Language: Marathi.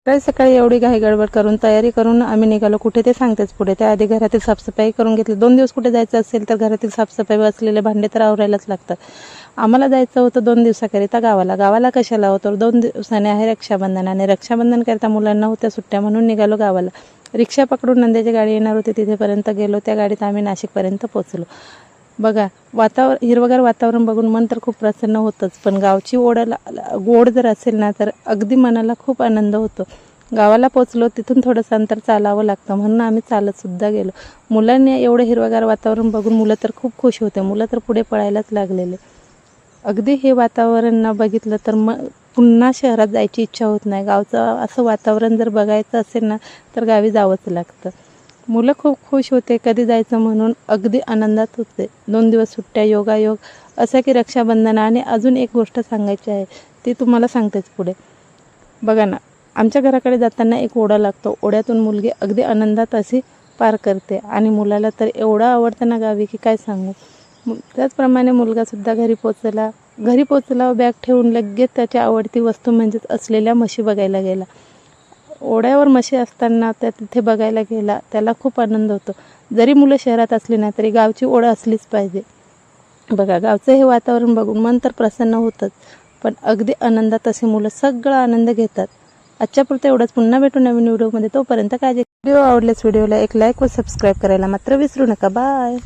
सकाळी एवढी घाई गडबड करून तयारी करून आम्ही निघालो कुठे ते सांगतेच पुढे. त्याआधी घरातील साफसफाई करून घेतली. 2 दिवस कुठे जायचं असेल तर घरातील साफसफाई बसलेले भांडे तर आवरायलाच लागतात. आम्हाला जायचं होतं 2 दिवसाकरिता गावाला कशाला होतं 2 दिवसाने आहे रक्षाबंधन आणि रक्षाबंधनकरिता मुलांना होत्या सुट्ट्या म्हणून निघालो गावाला. रिक्षा पकडून नंद्याची गाडी येणार होती तिथेपर्यंत गेलो. त्या गाडीत आम्ही नाशिकपर्यंत पोहोचलो. बघा हिरवगार वातावरण बघून मन तर खूप प्रसन्न होतंच, पण गावची गोड जर असेल ना तर अगदी मनाला खूप आनंद होतो. गावाला पोचलो, तिथून थोडंसं अंतर चालावं लागतं म्हणून आम्ही चालतसुद्धा गेलो. मुलांनी एवढं हिरवगार वातावरण बघून मुलं तर खूप खुश होते. मुलं तर पुढे पळायलाच लागलेले. अगदी हे वातावरण न बघितलं तर पुन्हा शहरात जायची इच्छा होत नाही. गावचं असं वातावरण जर बघायचं असेल ना तर गावी जावंच लागतं. मुलं खूप खुश होते, कधी जायचं म्हणून अगदी आनंदात होते. 2 दिवस सुट्ट्या योगायोग असं की रक्षाबंधन. आणि अजून एक गोष्ट सांगायची आहे ती तुम्हाला सांगतेच पुढे. बघा ना, आमच्या घराकडे जाताना एक ओढा लागतो. ओढ्यातून मुलगी अगदी आनंदात अशी पार करते आणि मुलाला तर एवढं आवडतं ना गावी की काय सांगू. त्याचप्रमाणे मुलगासुद्धा घरी पोचला बॅग ठेवून लगेच त्याची आवडती वस्तू म्हणजेच असलेल्या म्हशी बघायला गेला. ओढ्यावर म्हशी असताना त्या तिथे बघायला गेला. त्याला खूप आनंद होतो. जरी मुलं शहरात असली ना तरी गावची ओढ असलीच पाहिजे. बघा, गावचं हे वातावरण बघून मन तर प्रसन्न होतंच, पण अगदी आनंदात असे मुलं सगळा आनंद घेतात. आजच्यापुरतं एवढंच. पुन्हा भेटू नवीन व्हिडिओमध्ये. तोपर्यंत काळजी. व्हिडिओ आवडल्यास व्हिडिओला एक लाईक व सबस्क्राईब करायला मात्र विसरू नका. बाय.